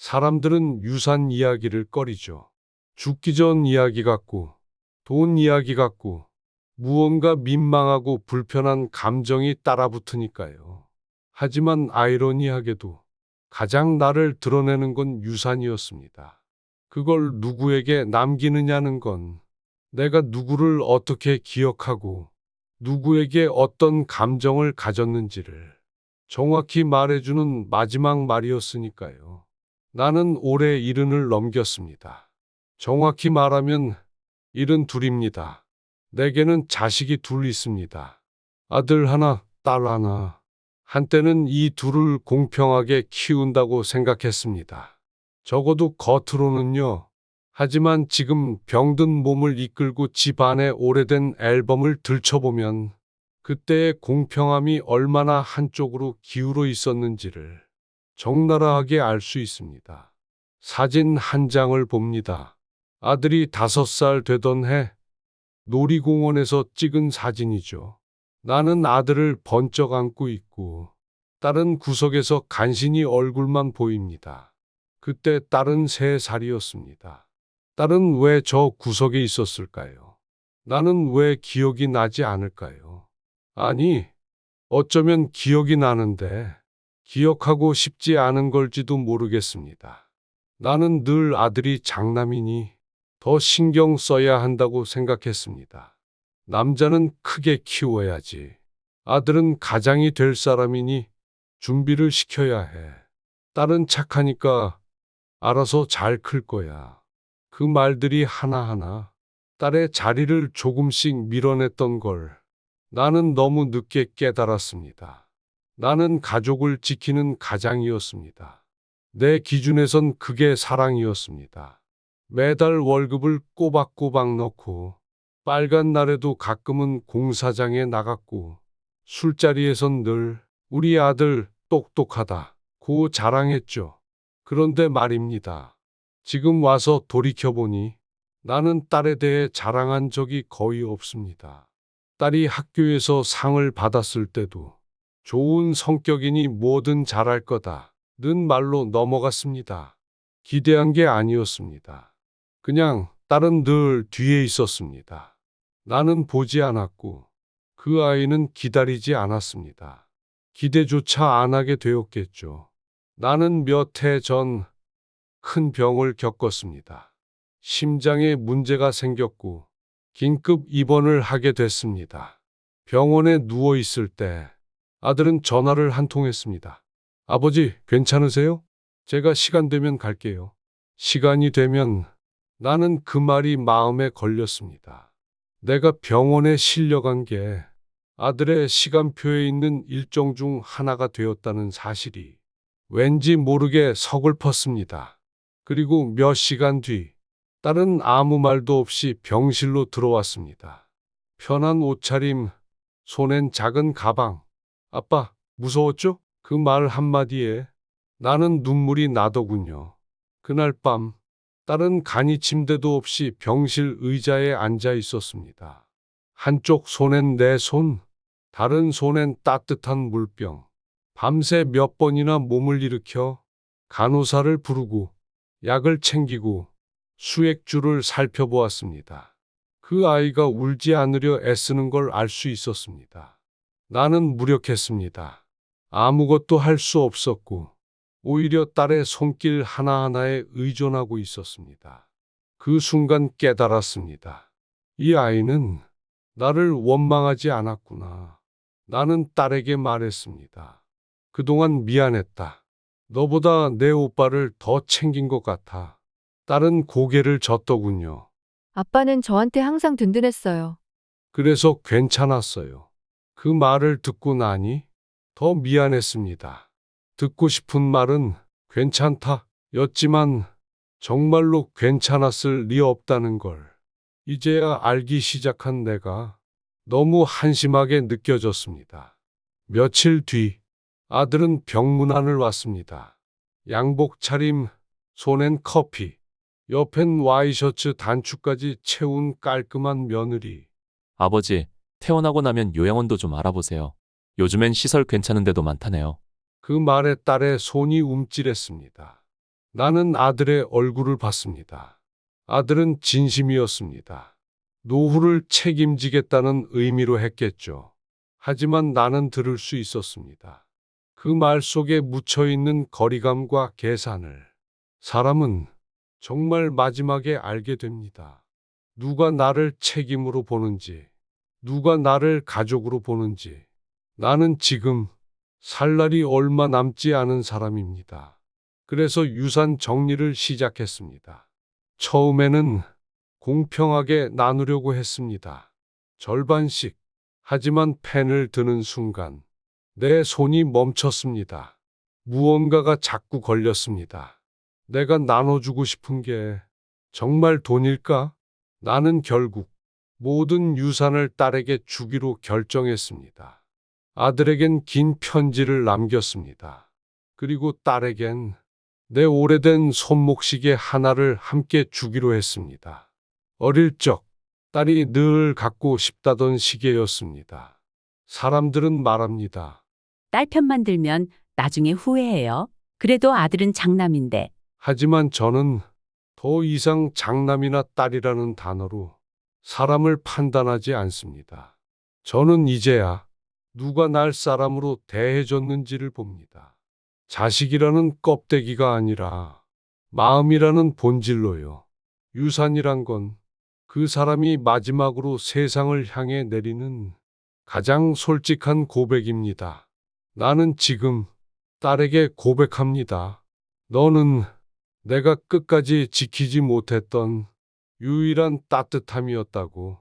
사람들은 유산 이야기를 꺼리죠. 죽기 전 이야기 같고, 돈 이야기 같고, 무언가 민망하고 불편한 감정이 따라붙으니까요. 하지만 아이러니하게도 가장 나를 드러내는 건 유산이었습니다. 그걸 누구에게 남기느냐는 건 내가 누구를 어떻게 기억하고 누구에게 어떤 감정을 가졌는지를 정확히 말해주는 마지막 말이었으니까요. 나는 올해 70을 넘겼습니다. 정확히 말하면 72입니다. 내게는 자식이 둘 있습니다. 아들 하나, 딸 하나. 한때는 이 둘을 공평하게 키운다고 생각했습니다. 적어도 겉으로는요. 하지만 지금 병든 몸을 이끌고 집 안의 오래된 앨범을 들춰보면 그때의 공평함이 얼마나 한쪽으로 기울어 있었는지를 적나라하게 알 수 있습니다. 사진 한 장을 봅니다. 아들이 5살 되던 해 놀이공원에서 찍은 사진이죠. 나는 아들을 번쩍 안고 있고 딸은 구석에서 간신히 얼굴만 보입니다. 그때 딸은 3살이었습니다. 딸은 왜 저 구석에 있었을까요? 나는 왜 기억이 나지 않을까요? 아니, 어쩌면 기억이 나는데 기억하고 싶지 않은 걸지도 모르겠습니다. 나는 늘 아들이 장남이니 더 신경 써야 한다고 생각했습니다. 남자는 크게 키워야지. 아들은 가장이 될 사람이니 준비를 시켜야 해. 딸은 착하니까 알아서 잘 클 거야. 그 말들이 하나하나 딸의 자리를 조금씩 밀어냈던 걸 나는 너무 늦게 깨달았습니다. 나는 가족을 지키는 가장이었습니다. 내 기준에선 그게 사랑이었습니다. 매달 월급을 꼬박꼬박 넣고 빨간 날에도 가끔은 공사장에 나갔고 술자리에선 늘 우리 아들 똑똑하다 고 자랑했죠. 그런데 말입니다. 지금 와서 돌이켜보니 나는 딸에 대해 자랑한 적이 거의 없습니다. 딸이 학교에서 상을 받았을 때도 좋은 성격이니 뭐든 잘할 거다는 말로 넘어갔습니다. 기대한 게 아니었습니다. 그냥 딸은 늘 뒤에 있었습니다. 나는 보지 않았고 그 아이는 기다리지 않았습니다. 기대조차 안 하게 되었겠죠. 나는 몇 해 전 큰 병을 겪었습니다. 심장에 문제가 생겼고 긴급 입원을 하게 됐습니다. 병원에 누워 있을 때 아들은 전화를 한 통 했습니다. 아버지, 괜찮으세요? 제가 시간 되면 갈게요. 시간이 되면 나는 그 말이 마음에 걸렸습니다. 내가 병원에 실려간 게 아들의 시간표에 있는 일정 중 하나가 되었다는 사실이 왠지 모르게 서글펐습니다. 그리고 몇 시간 뒤 딸은 아무 말도 없이 병실로 들어왔습니다. 편한 옷차림, 손엔 작은 가방. 아빠, 무서웠죠? 그 말 한마디에 나는 눈물이 나더군요. 그날 밤 딸은 간이 침대도 없이 병실 의자에 앉아 있었습니다. 한쪽 손엔 내 손, 다른 손엔 따뜻한 물병. 밤새 몇 번이나 몸을 일으켜 간호사를 부르고 약을 챙기고 수액줄을 살펴보았습니다. 그 아이가 울지 않으려 애쓰는 걸 알 수 있었습니다. 나는 무력했습니다. 아무것도 할 수 없었고 오히려 딸의 손길 하나하나에 의존하고 있었습니다. 그 순간 깨달았습니다. 이 아이는 나를 원망하지 않았구나. 나는 딸에게 말했습니다. 그동안 미안했다. 너보다 내 오빠를 더 챙긴 것 같아. 딸은 고개를 젓더군요. 아빠는 저한테 항상 든든했어요. 그래서 괜찮았어요. 그 말을 듣고 나니 더 미안했습니다. 듣고 싶은 말은 괜찮다 였지만 정말로 괜찮았을 리 없다는 걸 이제야 알기 시작한 내가 너무 한심하게 느껴졌습니다. 며칠 뒤 아들은 병문안을 왔습니다. 양복 차림, 손엔 커피, 옆엔 와이셔츠 단추까지 채운 깔끔한 며느리. 아버지, 퇴원하고 나면 요양원도 좀 알아보세요. 요즘엔 시설 괜찮은 데도 많다네요. 그 말에 딸의 손이 움찔했습니다. 나는 아들의 얼굴을 봤습니다. 아들은 진심이었습니다. 노후를 책임지겠다는 의미로 했겠죠. 하지만 나는 들을 수 있었습니다. 그 말 속에 묻혀 있는 거리감과 계산을. 사람은 정말 마지막에 알게 됩니다. 누가 나를 책임으로 보는지, 누가 나를 가족으로 보는지. 나는 지금 살 날이 얼마 남지 않은 사람입니다. 그래서 유산 정리를 시작했습니다. 처음에는 공평하게 나누려고 했습니다. 절반씩. 하지만 펜을 드는 순간 내 손이 멈췄습니다. 무언가가 자꾸 걸렸습니다. 내가 나눠주고 싶은 게 정말 돈일까? 나는 결국 모든 유산을 딸에게 주기로 결정했습니다. 아들에겐 긴 편지를 남겼습니다. 그리고 딸에겐 내 오래된 손목시계 하나를 함께 주기로 했습니다. 어릴 적 딸이 늘 갖고 싶다던 시계였습니다. 사람들은 말합니다. 딸 편만 들면 나중에 후회해요. 그래도 아들은 장남인데. 하지만 저는 더 이상 장남이나 딸이라는 단어로 사람을 판단하지 않습니다. 저는 이제야 누가 날 사람으로 대해줬는지를 봅니다. 자식이라는 껍데기가 아니라 마음이라는 본질로요. 유산이란 건 그 사람이 마지막으로 세상을 향해 내리는 가장 솔직한 고백입니다. 나는 지금 딸에게 고백합니다. 너는 내가 끝까지 지키지 못했던 유일한 따뜻함이었다고.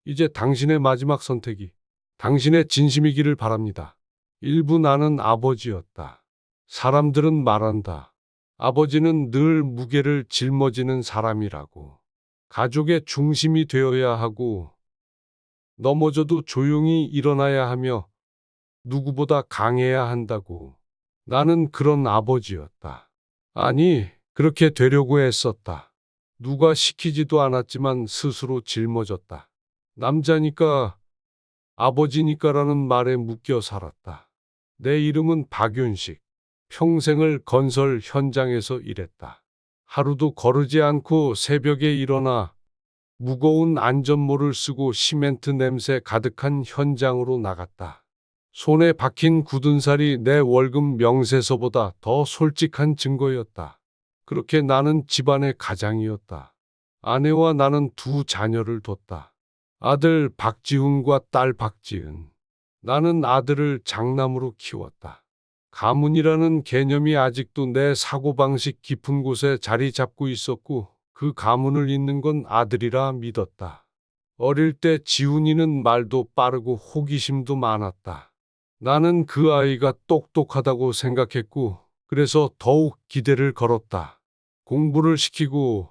이제 당신의 마지막 선택이 당신의 진심이기를 바랍니다. 일부 나는 아버지였다. 사람들은 말한다. 아버지는 늘 무게를 짊어지는 사람이라고. 가족의 중심이 되어야 하고 넘어져도 조용히 일어나야 하며 누구보다 강해야 한다고. 나는 그런 아버지였다. 아니, 그렇게 되려고 했었다. 누가 시키지도 않았지만 스스로 짊어졌다. 남자니까, 아버지니까라는 말에 묶여 살았다. 내 이름은 박윤식. 평생을 건설 현장에서 일했다. 하루도 거르지 않고 새벽에 일어나 무거운 안전모를 쓰고 시멘트 냄새 가득한 현장으로 나갔다. 손에 박힌 굳은 살이 내 월급 명세서보다 더 솔직한 증거였다. 그렇게 나는 집안의 가장이었다. 아내와 나는 두 자녀를 뒀다. 아들 박지훈과 딸 박지은. 나는 아들을 장남으로 키웠다. 가문이라는 개념이 아직도 내 사고방식 깊은 곳에 자리 잡고 있었고 그 가문을 잇는 건 아들이라 믿었다. 어릴 때 지훈이는 말도 빠르고 호기심도 많았다. 나는 그 아이가 똑똑하다고 생각했고 그래서 더욱 기대를 걸었다. 공부를 시키고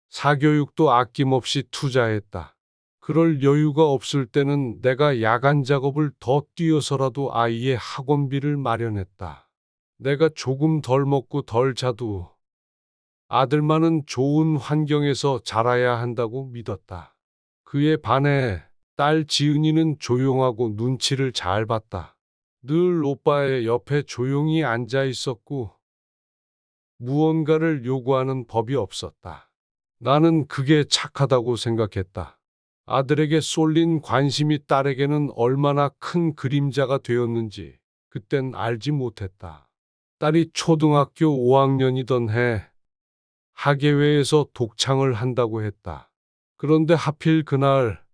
사교육도 아낌없이 투자했다. 그럴 여유가 없을 때는 내가 야간 작업을 더 뛰어서라도 아이의 학원비를 마련했다. 내가 조금 덜 먹고 덜 자도 아들만은 좋은 환경에서 자라야 한다고 믿었다. 그에 반해 딸 지은이는 조용하고 눈치를 잘 봤다. 늘 오빠의 옆에 조용히 앉아 있었고 무언가를 요구하는 법이 없었다. 나는 그게 착하다고 생각했다. 아들에게 쏠린 관심이 딸에게는 얼마나 큰 그림자가 되었는지 그땐 알지 못했다. 딸이 초등학교 5학년이던 해 학예회에서 독창을 한다고 했다. 그런데 하필 그날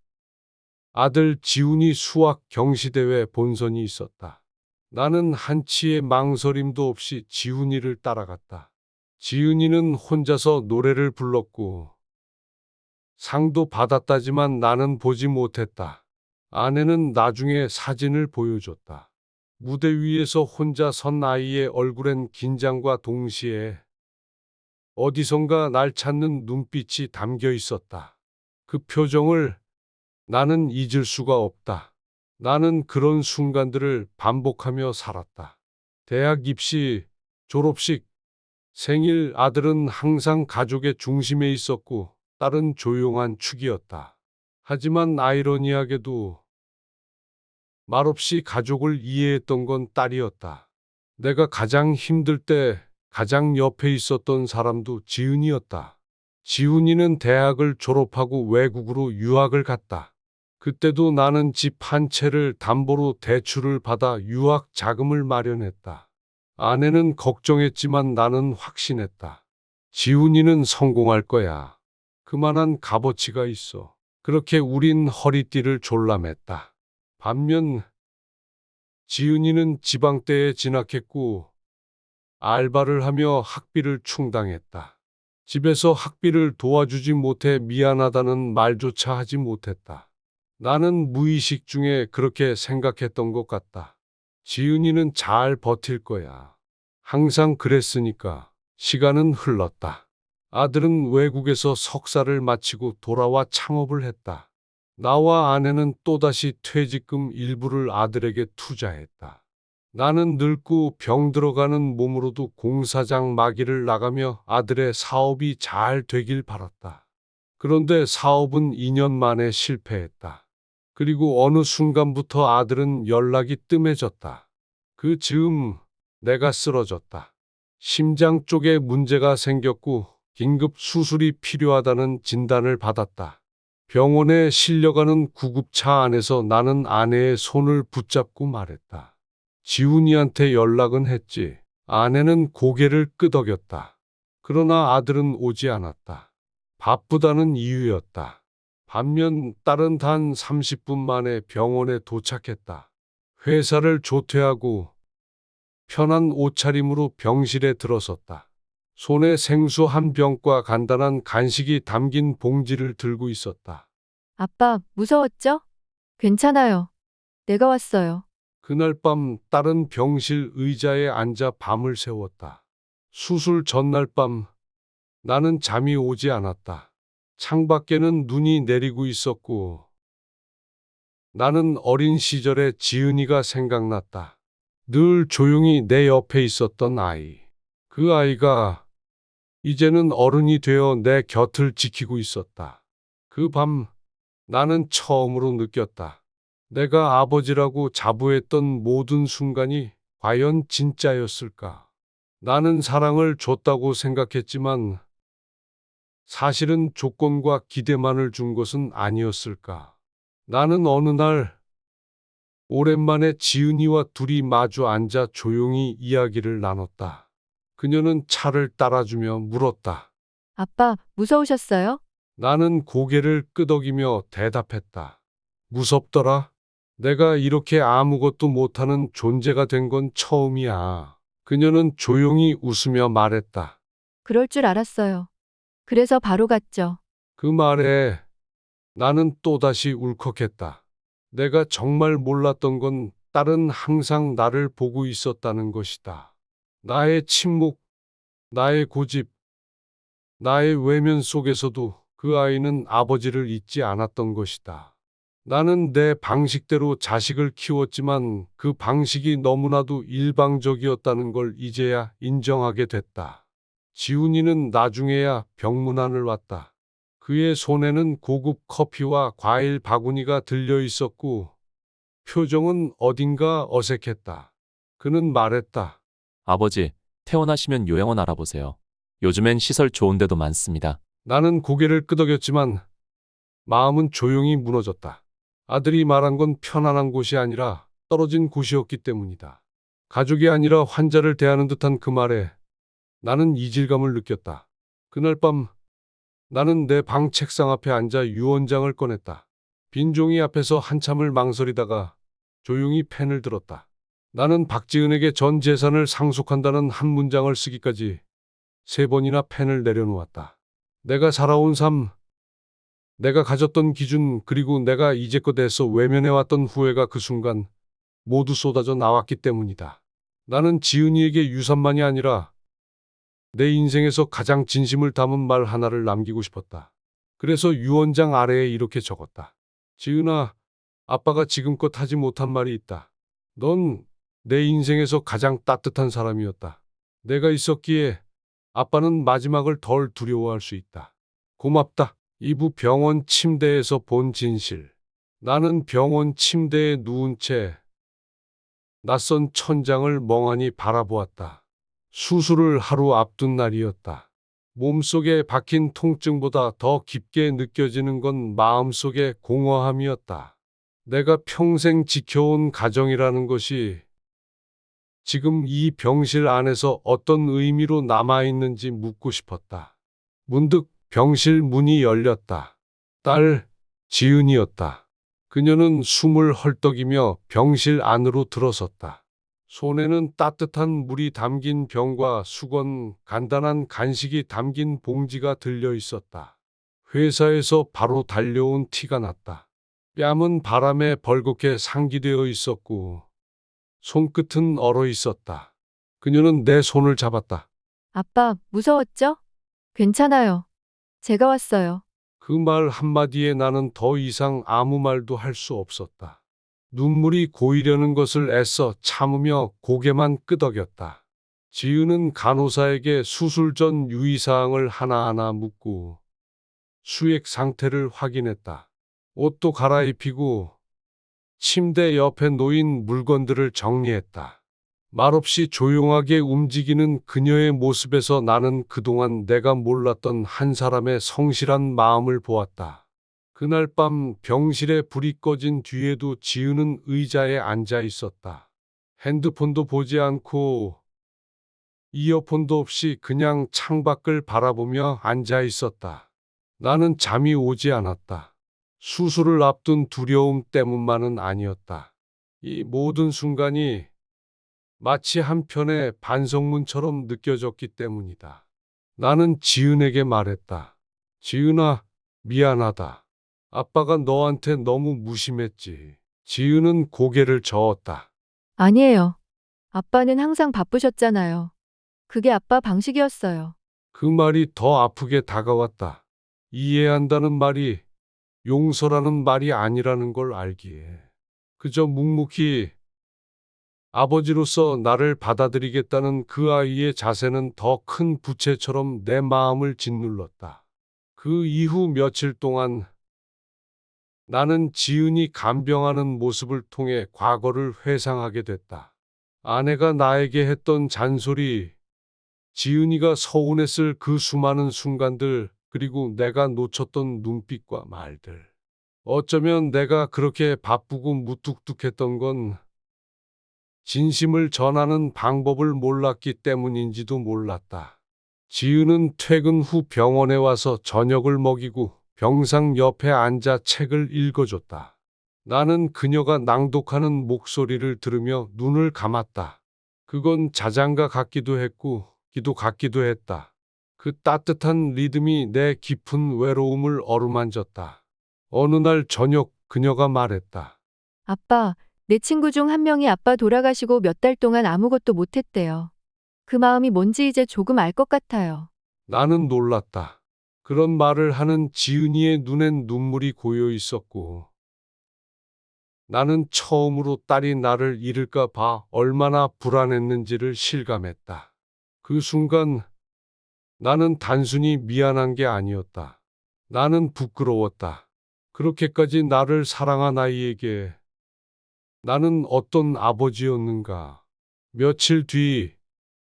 아들 지훈이 수학 경시대회 본선이 있었다. 나는 한치의 망설임도 없이 지훈이를 따라갔다. 지훈이는 혼자서 노래를 불렀고 상도 받았다지만 나는 보지 못했다. 아내는 나중에 사진을 보여줬다. 무대 위에서 혼자 선 아이의 얼굴엔 긴장과 동시에 어디선가 날 찾는 눈빛이 담겨 있었다. 그 표정을 나는 잊을 수가 없다. 나는 그런 순간들을 반복하며 살았다. 대학 입시, 졸업식, 생일, 아들은 항상 가족의 중심에 있었고 딸은 조용한 축이었다. 하지만 아이러니하게도 말없이 가족을 이해했던 건 딸이었다. 내가 가장 힘들 때 가장 옆에 있었던 사람도 지은이었다. 지훈이는 대학을 졸업하고 외국으로 유학을 갔다. 그때도 나는 집 한 채를 담보로 대출을 받아 유학 자금을 마련했다. 아내는 걱정했지만 나는 확신했다. 지훈이는 성공할 거야. 그만한 값어치가 있어. 그렇게 우린 허리띠를 졸라맸다. 반면 지은이는 지방대에 진학했고 알바를 하며 학비를 충당했다. 집에서 학비를 도와주지 못해 미안하다는 말조차 하지 못했다. 나는 무의식 중에 그렇게 생각했던 것 같다. 지은이는 잘 버틸 거야. 항상 그랬으니까. 시간은 흘렀다. 아들은 외국에서 석사를 마치고 돌아와 창업을 했다. 나와 아내는 또다시 퇴직금 일부를 아들에게 투자했다. 나는 늙고 병들어가는 몸으로도 공사장 마기를 나가며 아들의 사업이 잘 되길 바랐다. 그런데 사업은 2년 만에 실패했다. 그리고 어느 순간부터 아들은 연락이 뜸해졌다. 그 즈음 내가 쓰러졌다. 심장 쪽에 문제가 생겼고 긴급 수술이 필요하다는 진단을 받았다. 병원에 실려가는 구급차 안에서 나는 아내의 손을 붙잡고 말했다. 지훈이한테 연락은 했지. 아내는 고개를 끄덕였다. 그러나 아들은 오지 않았다. 바쁘다는 이유였다. 반면 딸은 단 30분 만에 병원에 도착했다. 회사를 조퇴하고 편한 옷차림으로 병실에 들어섰다. 손에 생수 한 병과 간단한 간식이 담긴 봉지를 들고 있었다. 아빠, 무서웠죠? 괜찮아요. 내가 왔어요. 그날 밤 딸은 병실 의자에 앉아 밤을 새웠다. 수술 전날 밤 나는 잠이 오지 않았다. 창밖에는 눈이 내리고 있었고 나는 어린 시절의 지은이가 생각났다. 늘 조용히 내 옆에 있었던 아이. 그 아이가 이제는 어른이 되어 내 곁을 지키고 있었다. 그 밤 나는 처음으로 느꼈다. 내가 아버지라고 자부했던 모든 순간이 과연 진짜였을까? 나는 사랑을 줬다고 생각했지만 사실은 조건과 기대만을 준 것은 아니었을까? 나는 어느 날 오랜만에 지은이와 둘이 마주 앉아 조용히 이야기를 나눴다. 그녀는 차를 따라주며 물었다. 아빠, 무서우셨어요? 나는 고개를 끄덕이며 대답했다. 무섭더라. 내가 이렇게 아무것도 못하는 존재가 된 건 처음이야. 그녀는 조용히 웃으며 말했다. 그럴 줄 알았어요. 그래서 바로 갔죠. 그 말에 나는 또다시 울컥했다. 내가 정말 몰랐던 건 딸은 항상 나를 보고 있었다는 것이다. 나의 침묵, 나의 고집, 나의 외면 속에서도 그 아이는 아버지를 잊지 않았던 것이다. 나는 내 방식대로 자식을 키웠지만 그 방식이 너무나도 일방적이었다는 걸 이제야 인정하게 됐다. 지훈이는 나중에야 병문안을 왔다. 그의 손에는 고급 커피와 과일 바구니가 들려 있었고 표정은 어딘가 어색했다. 그는 말했다. 아버지, 퇴원하시면 요양원 알아보세요. 요즘엔 시설 좋은 데도 많습니다. 나는 고개를 끄덕였지만 마음은 조용히 무너졌다. 아들이 말한 건 편안한 곳이 아니라 떨어진 곳이었기 때문이다. 가족이 아니라 환자를 대하는 듯한 그 말에 나는 이질감을 느꼈다. 그날 밤 나는 내 방 책상 앞에 앉아 유언장을 꺼냈다. 빈 종이 앞에서 한참을 망설이다가 조용히 펜을 들었다. 나는 박지은에게 전 재산을 상속한다는 한 문장을 쓰기까지 3번이나 펜을 내려놓았다. 내가 살아온 삶, 내가 가졌던 기준, 그리고 내가 이제껏 애써 외면해왔던 후회가 그 순간 모두 쏟아져 나왔기 때문이다. 나는 지은이에게 유산만이 아니라 내 인생에서 가장 진심을 담은 말 하나를 남기고 싶었다. 그래서 유언장 아래에 이렇게 적었다. 지은아, 아빠가 지금껏 하지 못한 말이 있다. 넌 내 인생에서 가장 따뜻한 사람이었다. 내가 있었기에 아빠는 마지막을 덜 두려워할 수 있다. 고맙다. 이부 병원 침대에서 본 진실. 나는 병원 침대에 누운 채 낯선 천장을 멍하니 바라보았다. 수술을 하루 앞둔 날이었다. 몸속에 박힌 통증보다 더 깊게 느껴지는 건 마음속의 공허함이었다. 내가 평생 지켜온 가정이라는 것이 지금 이 병실 안에서 어떤 의미로 남아있는지 묻고 싶었다. 문득 병실 문이 열렸다. 딸, 지은이었다. 그녀는 숨을 헐떡이며 병실 안으로 들어섰다. 손에는 따뜻한 물이 담긴 병과 수건, 간단한 간식이 담긴 봉지가 들려 있었다. 회사에서 바로 달려온 티가 났다. 뺨은 바람에 벌겋게 상기되어 있었고 손끝은 얼어 있었다. 그녀는 내 손을 잡았다. 아빠, 무서웠죠? 괜찮아요. 제가 왔어요. 그 말 한마디에 나는 더 이상 아무 말도 할 수 없었다. 눈물이 고이려는 것을 애써 참으며 고개만 끄덕였다. 지은은 간호사에게 수술 전 유의사항을 하나하나 묻고 수액 상태를 확인했다. 옷도 갈아입히고 침대 옆에 놓인 물건들을 정리했다. 말없이 조용하게 움직이는 그녀의 모습에서 나는 그동안 내가 몰랐던 한 사람의 성실한 마음을 보았다. 그날 밤 병실에 불이 꺼진 뒤에도 지은은 의자에 앉아 있었다. 핸드폰도 보지 않고 이어폰도 없이 그냥 창밖을 바라보며 앉아 있었다. 나는 잠이 오지 않았다. 수술을 앞둔 두려움 때문만은 아니었다. 이 모든 순간이 마치 한편의 반성문처럼 느껴졌기 때문이다. 나는 지은에게 말했다. 지은아, 미안하다. 아빠가 너한테 너무 무심했지. 지은은 고개를 저었다. 아니에요. 아빠는 항상 바쁘셨잖아요. 그게 아빠 방식이었어요. 그 말이 더 아프게 다가왔다. 이해한다는 말이 용서라는 말이 아니라는 걸 알기에. 그저 묵묵히 아버지로서 나를 받아들이겠다는 그 아이의 자세는 더 큰 부채처럼 내 마음을 짓눌렀다. 그 이후 며칠 동안 나는 지은이 간병하는 모습을 통해 과거를 회상하게 됐다. 아내가 나에게 했던 잔소리, 지은이가 서운했을 그 수많은 순간들, 그리고 내가 놓쳤던 눈빛과 말들. 어쩌면 내가 그렇게 바쁘고 무뚝뚝했던 건 진심을 전하는 방법을 몰랐기 때문인지도 몰랐다. 지은은 퇴근 후 병원에 와서 저녁을 먹이고 병상 옆에 앉아 책을 읽어줬다. 나는 그녀가 낭독하는 목소리를 들으며 눈을 감았다. 그건 자장가 같기도 했고 기도 같기도 했다. 그 따뜻한 리듬이 내 깊은 외로움을 어루만졌다. 어느 날 저녁 그녀가 말했다. 아빠, 내 친구 중 한 명이 아빠 돌아가시고 몇 달 동안 아무것도 못했대요. 그 마음이 뭔지 이제 조금 알 것 같아요. 나는 놀랐다. 그런 말을 하는 지은이의 눈엔 눈물이 고여 있었고 나는 처음으로 딸이 나를 잃을까 봐 얼마나 불안했는지를 실감했다. 그 순간 나는 단순히 미안한 게 아니었다. 나는 부끄러웠다. 그렇게까지 나를 사랑한 아이에게 나는 어떤 아버지였는가. 며칠 뒤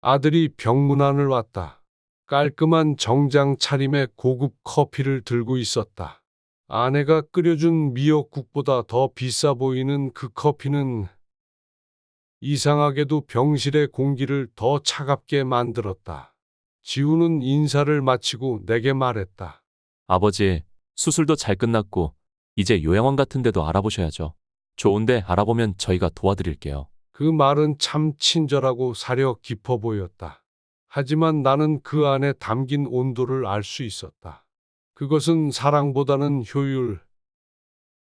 아들이 병문안을 왔다. 깔끔한 정장 차림에 고급 커피를 들고 있었다. 아내가 끓여준 미역국보다 더 비싸 보이는 그 커피는 이상하게도 병실의 공기를 더 차갑게 만들었다. 지우는 인사를 마치고 내게 말했다. 아버지, 수술도 잘 끝났고 이제 요양원 같은 데도 알아보셔야죠. 좋은데 알아보면 저희가 도와드릴게요. 그 말은 참 친절하고 사려 깊어 보였다. 하지만 나는 그 안에 담긴 온도를 알 수 있었다. 그것은 사랑보다는 효율,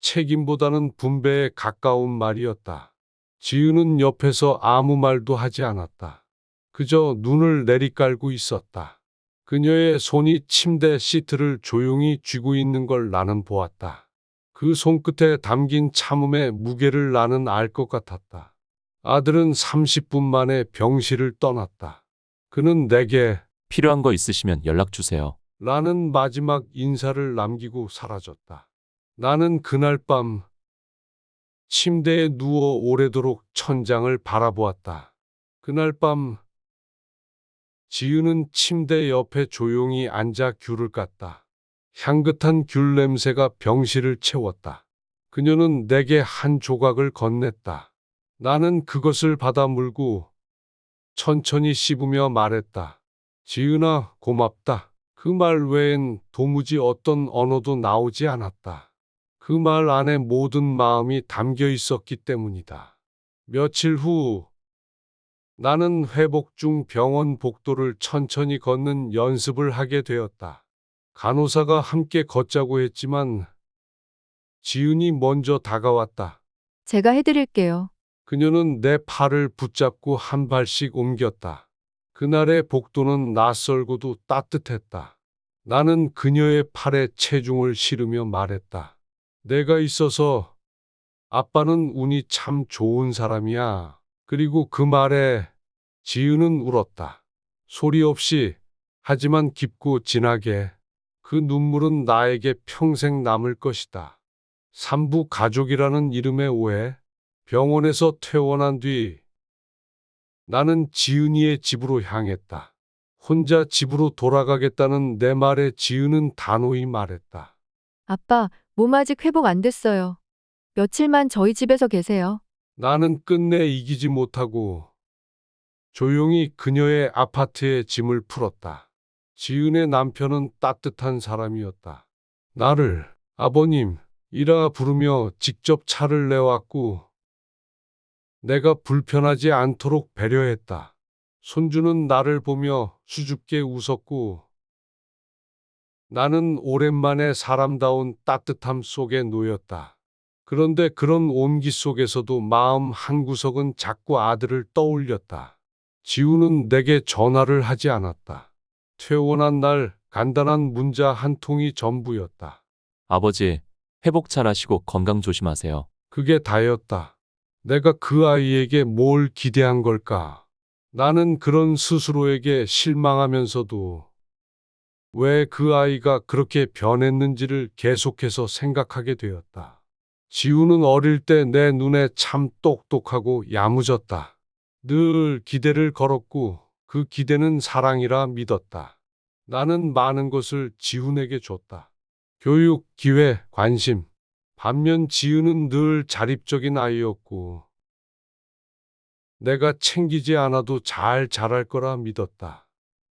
책임보다는 분배에 가까운 말이었다. 지은은 옆에서 아무 말도 하지 않았다. 그저 눈을 내리깔고 있었다. 그녀의 손이 침대 시트를 조용히 쥐고 있는 걸 나는 보았다. 그 손끝에 담긴 참음의 무게를 나는 알 것 같았다. 아들은 30분 만에 병실을 떠났다. 그는 내게 필요한 거 있으시면 연락 주세요. 라는 마지막 인사를 남기고 사라졌다. 나는 그날 밤 침대에 누워 오래도록 천장을 바라보았다. 그날 밤 지은은 침대 옆에 조용히 앉아 귤을 깠다. 향긋한 귤 냄새가 병실을 채웠다. 그녀는 내게 한 조각을 건넸다. 나는 그것을 받아 물고 천천히 씹으며 말했다. 지은아, 고맙다. 그 말 외엔 도무지 어떤 언어도 나오지 않았다. 그 말 안에 모든 마음이 담겨 있었기 때문이다. 며칠 후 나는 회복 중 병원 복도를 천천히 걷는 연습을 하게 되었다. 간호사가 함께 걷자고 했지만 지은이 먼저 다가왔다. 제가 해드릴게요. 그녀는 내 팔을 붙잡고 한 발씩 옮겼다. 그날의 복도는 낯설고도 따뜻했다. 나는 그녀의 팔에 체중을 실으며 말했다. 내가 있어서 아빠는 운이 참 좋은 사람이야. 그리고 그 말에 지은은 울었다. 소리 없이, 하지만 깊고 진하게. 그 눈물은 나에게 평생 남을 것이다. 산부 가족이라는 이름의 오해. 병원에서 퇴원한 뒤 나는 지은이의 집으로 향했다. 혼자 집으로 돌아가겠다는 내 말에 지은은 단호히 말했다. 아빠, 몸 아직 회복 안 됐어요. 며칠만 저희 집에서 계세요. 나는 끝내 이기지 못하고 조용히 그녀의 아파트에 짐을 풀었다. 지은의 남편은 따뜻한 사람이었다. 나를 아버님 이라 부르며 직접 차를 내왔고 내가 불편하지 않도록 배려했다. 손주는 나를 보며 수줍게 웃었고 나는 오랜만에 사람다운 따뜻함 속에 놓였다. 그런데 그런 온기 속에서도 마음 한구석은 자꾸 아들을 떠올렸다. 지우는 내게 전화를 하지 않았다. 퇴원한 날 간단한 문자 한 통이 전부였다. 아버지, 회복 잘하시고 건강 조심하세요. 그게 다였다. 내가 그 아이에게 뭘 기대한 걸까? 나는 그런 스스로에게 실망하면서도 왜 그 아이가 그렇게 변했는지를 계속해서 생각하게 되었다. 지우는 어릴 때 내 눈에 참 똑똑하고 야무졌다. 늘 기대를 걸었고 그 기대는 사랑이라 믿었다. 나는 많은 것을 지훈에게 줬다. 교육, 기회, 관심. 반면 지은은 늘 자립적인 아이였고 내가 챙기지 않아도 잘 자랄 거라 믿었다.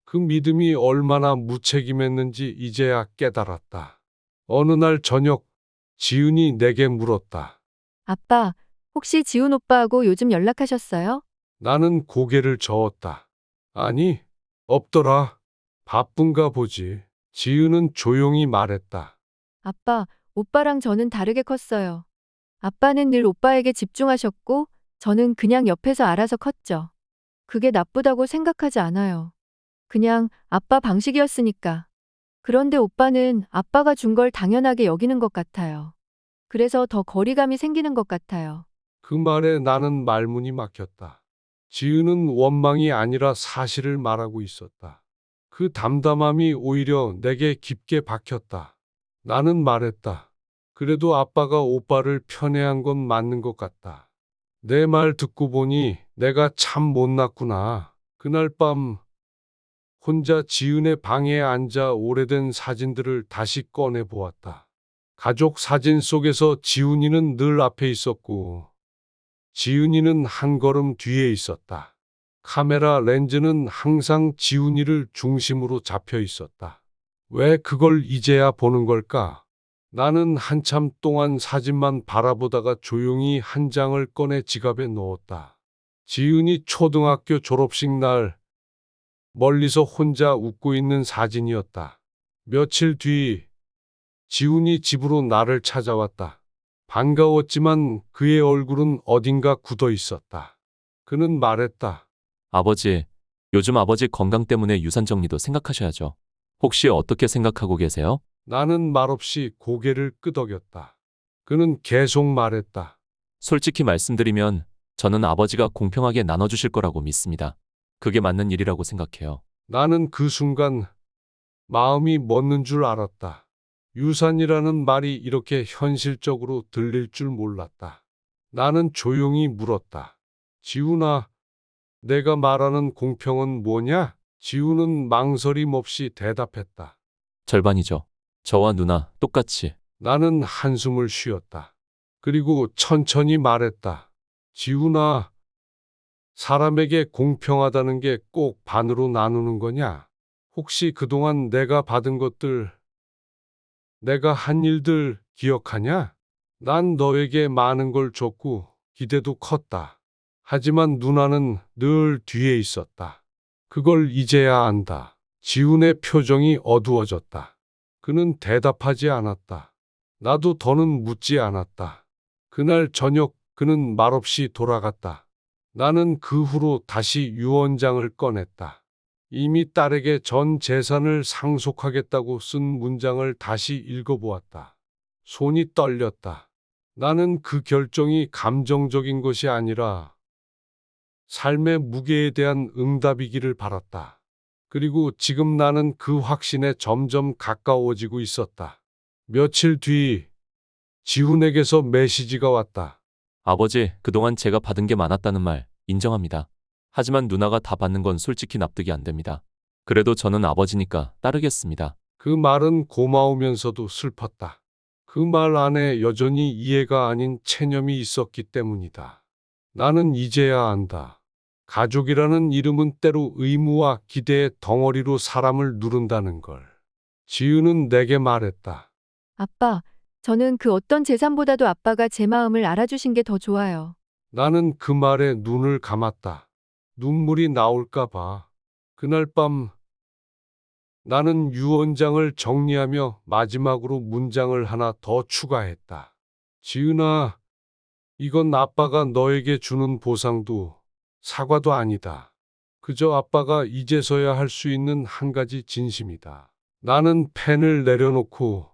그 믿음이 얼마나 무책임했는지 이제야 깨달았다. 어느 날 저녁 지은이 내게 물었다. 아빠, 혹시 지훈 오빠하고 요즘 연락하셨어요? 나는 고개를 저었다. 아니, 없더라. 바쁜가 보지. 지은은 조용히 말했다. 아빠, 오빠랑 저는 다르게 컸어요. 아빠는 늘 오빠에게 집중하셨고, 저는 그냥 옆에서 알아서 컸죠. 그게 나쁘다고 생각하지 않아요. 그냥 아빠 방식이었으니까. 그런데 오빠는 아빠가 준 걸 당연하게 여기는 것 같아요. 그래서 더 거리감이 생기는 것 같아요. 그 말에 나는 말문이 막혔다. 지은은 원망이 아니라 사실을 말하고 있었다. 그 담담함이 오히려 내게 깊게 박혔다. 나는 말했다. 그래도 아빠가 오빠를 편애한 건 맞는 것 같다. 내 말 듣고 보니 내가 참 못났구나. 그날 밤 혼자 지은의 방에 앉아 오래된 사진들을 다시 꺼내 보았다. 가족 사진 속에서 지훈이는 늘 앞에 있었고 지은이는 한 걸음 뒤에 있었다. 카메라 렌즈는 항상 지훈이를 중심으로 잡혀 있었다. 왜 그걸 이제야 보는 걸까? 나는 한참 동안 사진만 바라보다가 조용히 한 장을 꺼내 지갑에 넣었다. 지은이 초등학교 졸업식 날 멀리서 혼자 웃고 있는 사진이었다. 며칠 뒤 지훈이 집으로 나를 찾아왔다. 반가웠지만 그의 얼굴은 어딘가 굳어 있었다. 그는 말했다. 아버지, 요즘 아버지 건강 때문에 유산 정리도 생각하셔야죠. 혹시 어떻게 생각하고 계세요? 나는 말없이 고개를 끄덕였다. 그는 계속 말했다. 솔직히 말씀드리면 저는 아버지가 공평하게 나눠주실 거라고 믿습니다. 그게 맞는 일이라고 생각해요. 나는 그 순간 마음이 멎는 줄 알았다. 유산이라는 말이 이렇게 현실적으로 들릴 줄 몰랐다. 나는 조용히 물었다. 지훈아, 내가 말하는 공평은 뭐냐? 지우는 망설임 없이 대답했다. 절반이죠. 저와 누나 똑같이. 나는 한숨을 쉬었다. 그리고 천천히 말했다. 지훈아, 사람에게 공평하다는 게 꼭 반으로 나누는 거냐? 혹시 그동안 내가 받은 것들, 내가 한 일들 기억하냐? 난 너에게 많은 걸 줬고 기대도 컸다. 하지만 누나는 늘 뒤에 있었다. 그걸 이제야 안다. 지훈의 표정이 어두워졌다. 그는 대답하지 않았다. 나도 더는 묻지 않았다. 그날 저녁 그는 말없이 돌아갔다. 나는 그 후로 다시 유언장을 꺼냈다. 이미 딸에게 전 재산을 상속하겠다고 쓴 문장을 다시 읽어보았다. 손이 떨렸다. 나는 그 결정이 감정적인 것이 아니라 삶의 무게에 대한 응답이기를 바랐다. 그리고 지금 나는 그 확신에 점점 가까워지고 있었다. 며칠 뒤 지훈에게서 메시지가 왔다. 아버지, 그동안 제가 받은 게 많았다는 말 인정합니다. 하지만 누나가 다 받는 건 솔직히 납득이 안 됩니다. 그래도 저는 아버지니까 따르겠습니다. 그 말은 고마우면서도 슬펐다. 그 말 안에 여전히 이해가 아닌 체념이 있었기 때문이다. 나는 이제야 안다. 가족이라는 이름은 때로 의무와 기대의 덩어리로 사람을 누른다는 걸. 지은은 내게 말했다. 아빠, 저는 그 어떤 재산보다도 아빠가 제 마음을 알아주신 게 더 좋아요. 나는 그 말에 눈을 감았다. 눈물이 나올까 봐. 그날 밤 나는 유언장을 정리하며 마지막으로 문장을 하나 더 추가했다. 지은아, 이건 아빠가 너에게 주는 보상도 사과도 아니다. 그저 아빠가 이제서야 할 수 있는 한 가지 진심이다. 나는 펜을 내려놓고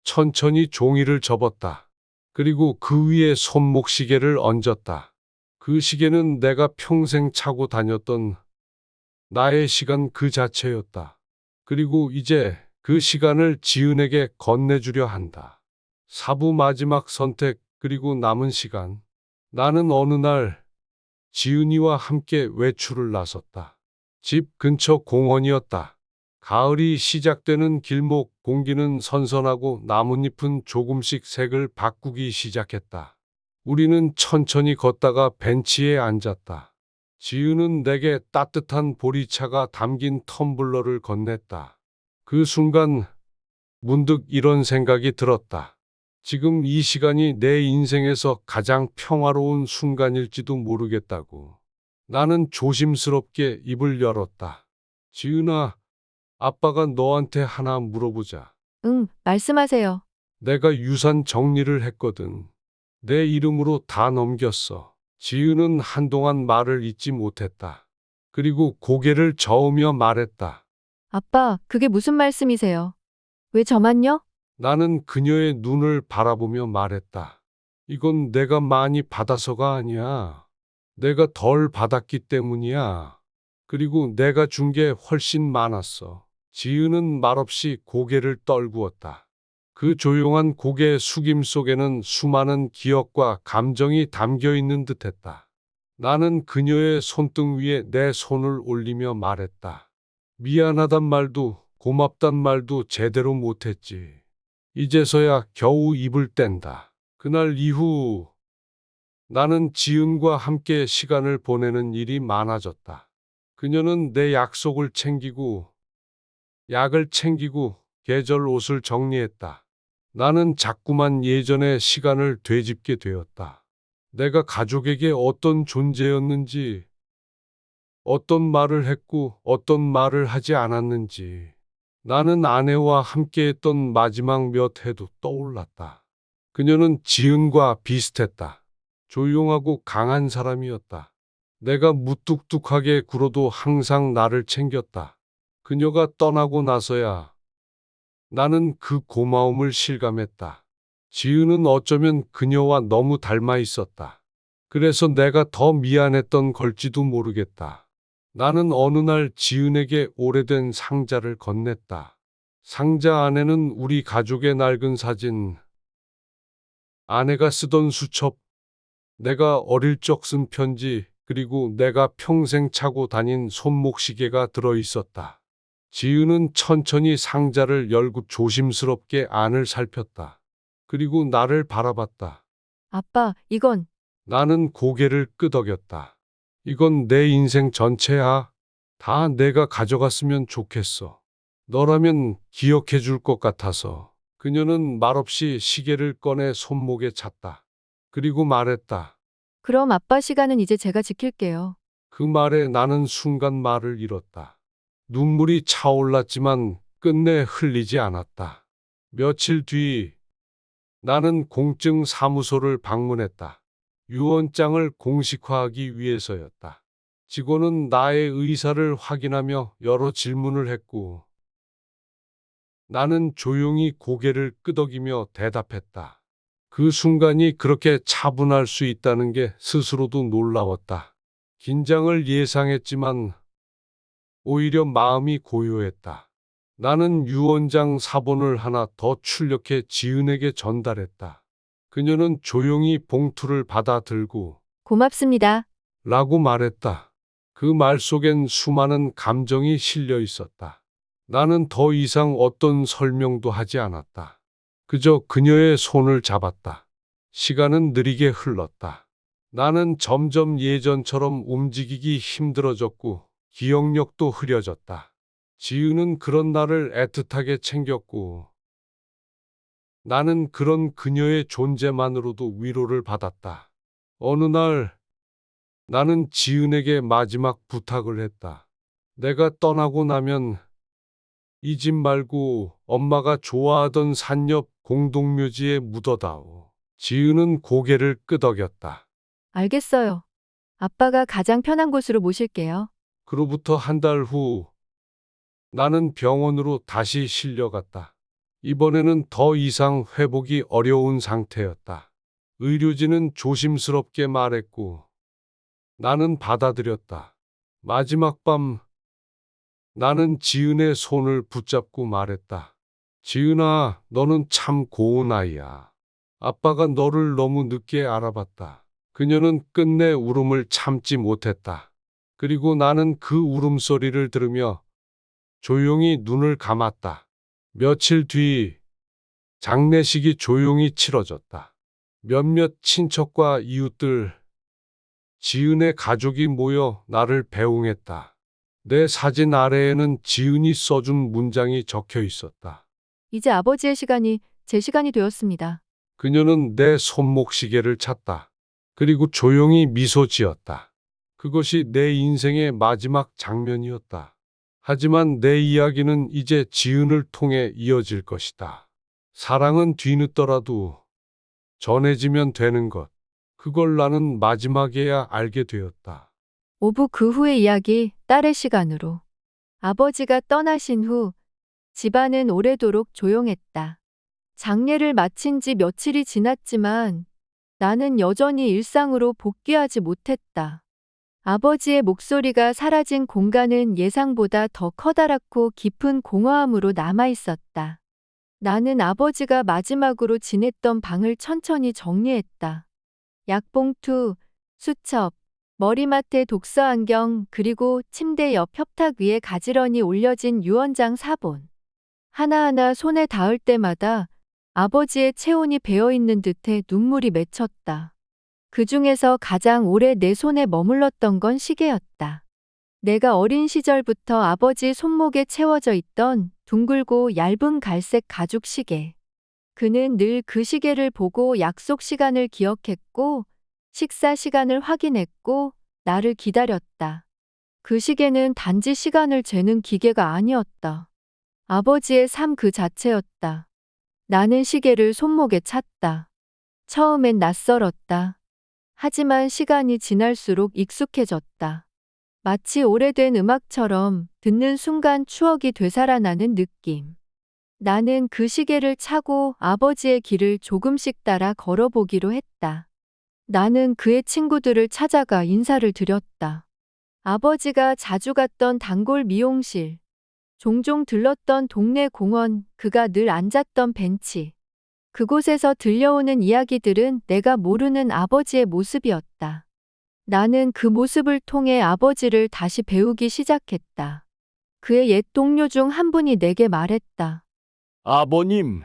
천천히 종이를 접었다. 그리고 그 위에 손목시계를 얹었다. 그 시계는 내가 평생 차고 다녔던 나의 시간 그 자체였다. 그리고 이제 그 시간을 지은에게 건네주려 한다. 사부 마지막 선택 그리고 남은 시간. 나는 어느 날 지은이와 함께 외출을 나섰다. 집 근처 공원이었다. 가을이 시작되는 길목, 공기는 선선하고 나뭇잎은 조금씩 색을 바꾸기 시작했다. 우리는 천천히 걷다가 벤치에 앉았다. 지은은 내게 따뜻한 보리차가 담긴 텀블러를 건넸다. 그 순간 문득 이런 생각이 들었다. 지금 이 시간이 내 인생에서 가장 평화로운 순간일지도 모르겠다고. 나는 조심스럽게 입을 열었다. 지은아, 아빠가 너한테 하나 물어보자. 응, 말씀하세요. 내가 유산 정리를 했거든. 내 이름으로 다 넘겼어. 지은은 한동안 말을 잇지 못했다. 그리고 고개를 저으며 말했다. 아빠, 그게 무슨 말씀이세요? 왜 저만요? 나는 그녀의 눈을 바라보며 말했다. 이건 내가 많이 받아서가 아니야. 내가 덜 받았기 때문이야. 그리고 내가 준 게 훨씬 많았어. 지은은 말없이 고개를 떨구었다. 그 조용한 고개 숙임 속에는 수많은 기억과 감정이 담겨 있는 듯했다. 나는 그녀의 손등 위에 내 손을 올리며 말했다. 미안하단 말도 고맙단 말도 제대로 못했지. 이제서야 겨우 입을 뗀다. 그날 이후 나는 지은과 함께 시간을 보내는 일이 많아졌다. 그녀는 내 약속을 챙기고 약을 챙기고 계절 옷을 정리했다. 나는 자꾸만 예전의 시간을 되짚게 되었다. 내가 가족에게 어떤 존재였는지, 어떤 말을 했고 어떤 말을 하지 않았는지, 나는 아내와 함께했던 마지막 몇 해도 떠올랐다. 그녀는 지은과 비슷했다. 조용하고 강한 사람이었다. 내가 무뚝뚝하게 굴어도 항상 나를 챙겼다. 그녀가 떠나고 나서야 나는 그 고마움을 실감했다. 지은은 어쩌면 그녀와 너무 닮아 있었다. 그래서 내가 더 미안했던 걸지도 모르겠다. 나는 어느 날 지은에게 오래된 상자를 건넸다. 상자 안에는 우리 가족의 낡은 사진, 아내가 쓰던 수첩, 내가 어릴 적 쓴 편지, 그리고 내가 평생 차고 다닌 손목시계가 들어 있었다. 지은은 천천히 상자를 열고 조심스럽게 안을 살폈다. 그리고 나를 바라봤다. 아빠, 이건 나는 고개를 끄덕였다. 이건 내 인생 전체야. 다 내가 가져갔으면 좋겠어. 너라면 기억해 줄 것 같아서. 그녀는 말없이 시계를 꺼내 손목에 찼다. 그리고 말했다. 그럼 아빠 시간은 이제 제가 지킬게요. 그 말에 나는 순간 말을 잃었다. 눈물이 차올랐지만 끝내 흘리지 않았다. 며칠 뒤 나는 공증 사무소를 방문했다. 유언장을 공식화하기 위해서였다. 직원은 나의 의사를 확인하며 여러 질문을 했고 나는 조용히 고개를 끄덕이며 대답했다. 그 순간이 그렇게 차분할 수 있다는 게 스스로도 놀라웠다. 긴장을 예상했지만 오히려 마음이 고요했다. 나는 유언장 사본을 하나 더 출력해 지은에게 전달했다. 그녀는 조용히 봉투를 받아 들고 고맙습니다. 라고 말했다. 그 말 속엔 수많은 감정이 실려 있었다. 나는 더 이상 어떤 설명도 하지 않았다. 그저 그녀의 손을 잡았다. 시간은 느리게 흘렀다. 나는 점점 예전처럼 움직이기 힘들어졌고 기억력도 흐려졌다. 지은은 그런 나를 애틋하게 챙겼고 나는 그런 그녀의 존재만으로도 위로를 받았다. 어느 날 나는 지은에게 마지막 부탁을 했다. 내가 떠나고 나면 이 집 말고 엄마가 좋아하던 산 옆 공동묘지에 묻어다오. 지은은 고개를 끄덕였다. 알겠어요. 아빠가 가장 편한 곳으로 모실게요. 그로부터 한 달 후 나는 병원으로 다시 실려갔다. 이번에는 더 이상 회복이 어려운 상태였다. 의료진은 조심스럽게 말했고 나는 받아들였다. 마지막 밤 나는 지은의 손을 붙잡고 말했다. 지은아, 너는 참 고운 아이야. 아빠가 너를 너무 늦게 알아봤다. 그녀는 끝내 울음을 참지 못했다. 그리고 나는 그 울음소리를 들으며 조용히 눈을 감았다. 며칠 뒤 장례식이 조용히 치러졌다. 몇몇 친척과 이웃들, 지은의 가족이 모여 나를 배웅했다. 내 사진 아래에는 지은이 써준 문장이 적혀 있었다. 이제 아버지의 시간이 제 시간이 되었습니다. 그녀는 내 손목시계를 찼다. 그리고 조용히 미소 지었다. 그것이 내 인생의 마지막 장면이었다. 하지만 내 이야기는 이제 지은을 통해 이어질 것이다. 사랑은 뒤늦더라도 전해지면 되는 것. 그걸 나는 마지막에야 알게 되었다. 오부 그 후의 이야기 딸의 시간으로. 아버지가 떠나신 후 집안은 오래도록 조용했다. 장례를 마친 지 며칠이 지났지만 나는 여전히 일상으로 복귀하지 못했다. 아버지의 목소리가 사라진 공간은 예상보다 더 커다랗고 깊은 공허함으로 남아 있었다. 나는 아버지가 마지막으로 지냈던 방을 천천히 정리했다. 약봉투, 수첩, 머리맡에 독서 안경, 그리고 침대 옆 협탁 위에 가지런히 올려진 유언장 사본. 하나하나 손에 닿을 때마다 아버지의 체온이 배어있는 듯해 눈물이 맺혔다. 그 중에서 가장 오래 내 손에 머물렀던 건 시계였다. 내가 어린 시절부터 아버지 손목에 채워져 있던 둥글고 얇은 갈색 가죽 시계. 그는 늘 그 시계를 보고 약속 시간을 기억했고, 식사 시간을 확인했고, 나를 기다렸다. 그 시계는 단지 시간을 재는 기계가 아니었다. 아버지의 삶 그 자체였다. 나는 시계를 손목에 찼다. 처음엔 낯설었다. 하지만 시간이 지날수록 익숙해졌다. 마치 오래된 음악처럼 듣는 순간 추억이 되살아나는 느낌. 나는 그 시계를 차고 아버지의 길을 조금씩 따라 걸어보기로 했다. 나는 그의 친구들을 찾아가 인사를 드렸다. 아버지가 자주 갔던 단골 미용실, 종종 들렀던 동네 공원, 그가 늘 앉았던 벤치. 그곳에서 들려오는 이야기들은 내가 모르는 아버지의 모습이었다. 나는 그 모습을 통해 아버지를 다시 배우기 시작했다. 그의 옛 동료 중 한 분이 내게 말했다. 아버님,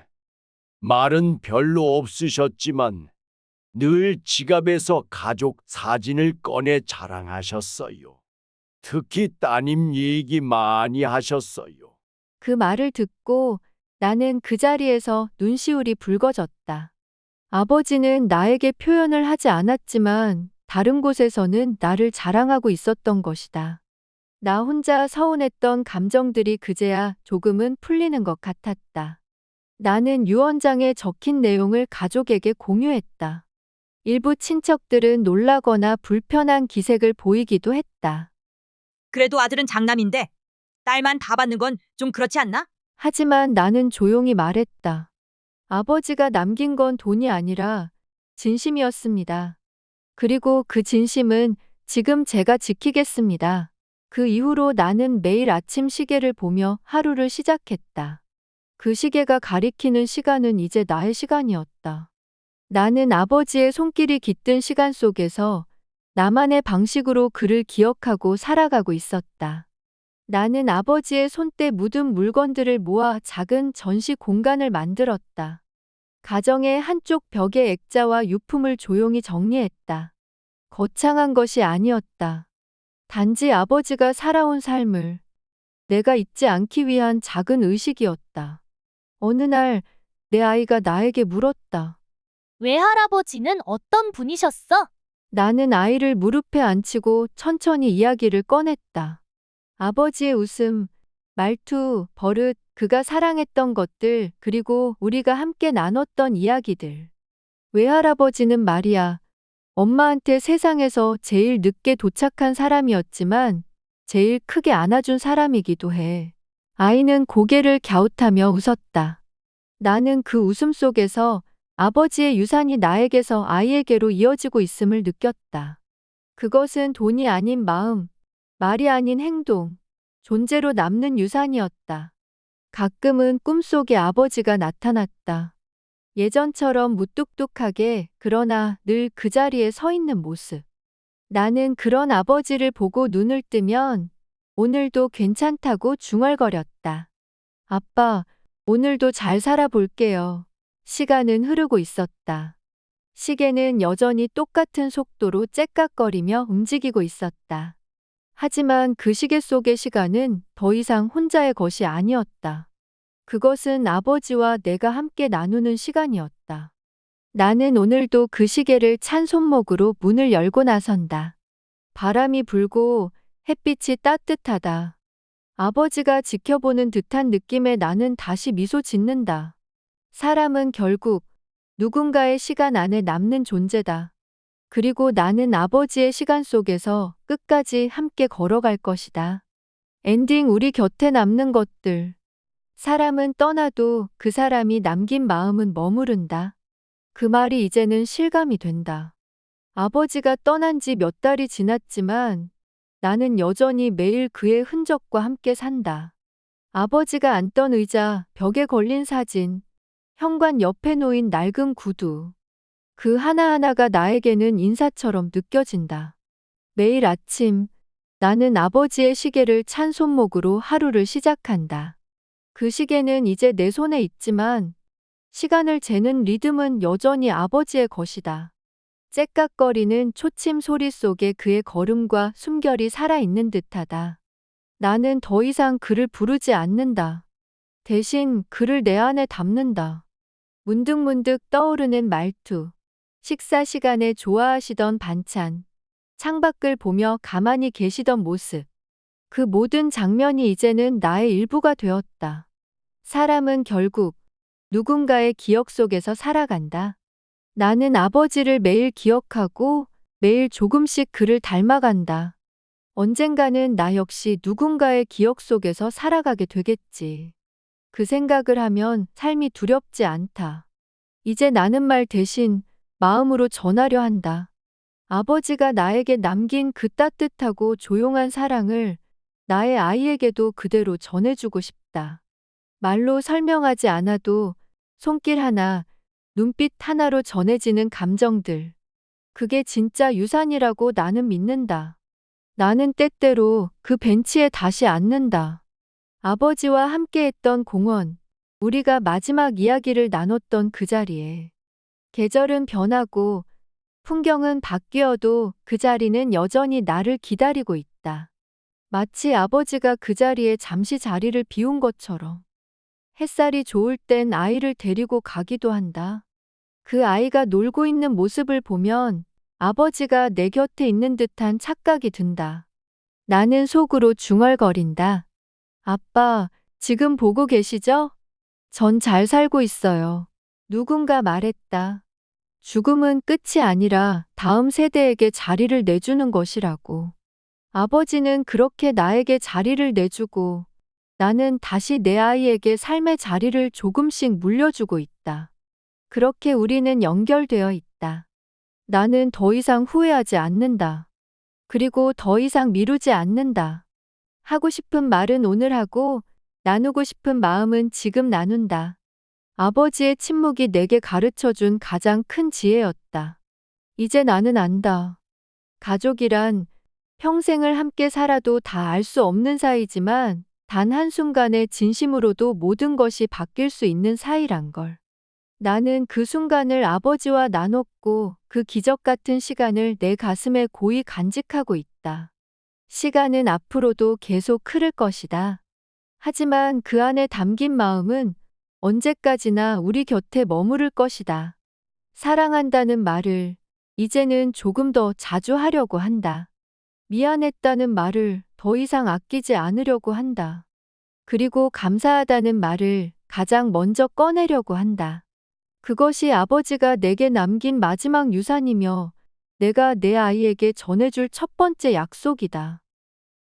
말은 별로 없으셨지만 늘 지갑에서 가족 사진을 꺼내 자랑하셨어요. 특히 따님 얘기 많이 하셨어요. 그 말을 듣고 나는 그 자리에서 눈시울이 붉어졌다. 아버지는 나에게 표현을 하지 않았지만 다른 곳에서는 나를 자랑하고 있었던 것이다. 나 혼자 서운했던 감정들이 그제야 조금은 풀리는 것 같았다. 나는 유언장에 적힌 내용을 가족에게 공유했다. 일부 친척들은 놀라거나 불편한 기색을 보이기도 했다. 그래도 아들은 장남인데 딸만 다 받는 건 좀 그렇지 않나? 하지만 나는 조용히 말했다. 아버지가 남긴 건 돈이 아니라 진심이었습니다. 그리고 그 진심은 지금 제가 지키겠습니다. 그 이후로 나는 매일 아침 시계를 보며 하루를 시작했다. 그 시계가 가리키는 시간은 이제 나의 시간이었다. 나는 아버지의 손길이 깃든 시간 속에서 나만의 방식으로 그를 기억하고 살아가고 있었다. 나는 아버지의 손때 묻은 물건들을 모아 작은 전시 공간을 만들었다. 가정의 한쪽 벽에 액자와 유품을 조용히 정리했다. 거창한 것이 아니었다. 단지 아버지가 살아온 삶을 내가 잊지 않기 위한 작은 의식이었다. 어느 날 내 아이가 나에게 물었다. 외할아버지는 어떤 분이셨어? 나는 아이를 무릎에 앉히고 천천히 이야기를 꺼냈다. 아버지의 웃음, 말투, 버릇, 그가 사랑했던 것들, 그리고 우리가 함께 나눴던 이야기들. 외할아버지는 말이야, 엄마한테 세상에서 제일 늦게 도착한 사람이었지만 제일 크게 안아준 사람이기도 해. 아이는 고개를 갸웃하며 웃었다. 나는 그 웃음 속에서 아버지의 유산이 나에게서 아이에게로 이어지고 있음을 느꼈다. 그것은 돈이 아닌 마음, 말이 아닌 행동, 존재로 남는 유산이었다. 가끔은 꿈속에 아버지가 나타났다. 예전처럼 무뚝뚝하게 그러나 늘 그 자리에 서 있는 모습. 나는 그런 아버지를 보고 눈을 뜨면 오늘도 괜찮다고 중얼거렸다. 아빠, 오늘도 잘 살아볼게요. 시간은 흐르고 있었다. 시계는 여전히 똑같은 속도로 째깍거리며 움직이고 있었다. 하지만 그 시계 속의 시간은 더 이상 혼자의 것이 아니었다. 그것은 아버지와 내가 함께 나누는 시간이었다. 나는 오늘도 그 시계를 찬 손목으로 문을 열고 나선다. 바람이 불고 햇빛이 따뜻하다. 아버지가 지켜보는 듯한 느낌에 나는 다시 미소 짓는다. 사람은 결국 누군가의 시간 안에 남는 존재다. 그리고 나는 아버지의 시간 속에서 끝까지 함께 걸어갈 것이다. 엔딩 우리 곁에 남는 것들. 사람은 떠나도 그 사람이 남긴 마음은 머무른다. 그 말이 이제는 실감이 된다. 아버지가 떠난 지 몇 달이 지났지만 나는 여전히 매일 그의 흔적과 함께 산다. 아버지가 앉던 의자, 벽에 걸린 사진, 현관 옆에 놓인 낡은 구두. 그 하나하나가 나에게는 인사처럼 느껴진다. 매일 아침 나는 아버지의 시계를 찬 손목으로 하루를 시작한다. 그 시계는 이제 내 손에 있지만 시간을 재는 리듬은 여전히 아버지의 것이다. 째깍거리는 초침 소리 속에 그의 걸음과 숨결이 살아있는 듯하다. 나는 더 이상 그를 부르지 않는다. 대신 그를 내 안에 담는다. 문득문득 떠오르는 말투, 식사 시간에 좋아하시던 반찬, 창밖을 보며 가만히 계시던 모습. 그 모든 장면이 이제는 나의 일부가 되었다. 사람은 결국 누군가의 기억 속에서 살아간다. 나는 아버지를 매일 기억하고 매일 조금씩 그를 닮아간다. 언젠가는 나 역시 누군가의 기억 속에서 살아가게 되겠지. 그 생각을 하면 삶이 두렵지 않다. 이제 나는 말 대신 마음으로 전하려 한다. 아버지가 나에게 남긴 그 따뜻하고 조용한 사랑을 나의 아이에게도 그대로 전해주고 싶다. 말로 설명하지 않아도 손길 하나, 눈빛 하나로 전해지는 감정들. 그게 진짜 유산이라고 나는 믿는다. 나는 때때로 그 벤치에 다시 앉는다. 아버지와 함께했던 공원, 우리가 마지막 이야기를 나눴던 그 자리에. 계절은 변하고 풍경은 바뀌어도 그 자리는 여전히 나를 기다리고 있다. 마치 아버지가 그 자리에 잠시 자리를 비운 것처럼. 햇살이 좋을 땐 아이를 데리고 가기도 한다. 그 아이가 놀고 있는 모습을 보면 아버지가 내 곁에 있는 듯한 착각이 든다. 나는 속으로 중얼거린다. 아빠, 지금 보고 계시죠? 전 잘 살고 있어요. 누군가 말했다. 죽음은 끝이 아니라 다음 세대에게 자리를 내주는 것이라고. 아버지는 그렇게 나에게 자리를 내주고 나는 다시 내 아이에게 삶의 자리를 조금씩 물려주고 있다. 그렇게 우리는 연결되어 있다. 나는 더 이상 후회하지 않는다. 그리고 더 이상 미루지 않는다. 하고 싶은 말은 오늘 하고 나누고 싶은 마음은 지금 나눈다. 아버지의 침묵이 내게 가르쳐준 가장 큰 지혜였다. 이제 나는 안다. 가족이란 평생을 함께 살아도 다 알 수 없는 사이지만 단 한순간의 진심으로도 모든 것이 바뀔 수 있는 사이란 걸. 나는 그 순간을 아버지와 나눴고 그 기적 같은 시간을 내 가슴에 고이 간직하고 있다. 시간은 앞으로도 계속 흐를 것이다. 하지만 그 안에 담긴 마음은 언제까지나 우리 곁에 머무를 것이다. 사랑한다는 말을 이제는 조금 더 자주 하려고 한다. 미안했다는 말을 더 이상 아끼지 않으려고 한다. 그리고 감사하다는 말을 가장 먼저 꺼내려고 한다. 그것이 아버지가 내게 남긴 마지막 유산이며 내가 내 아이에게 전해줄 첫 번째 약속이다.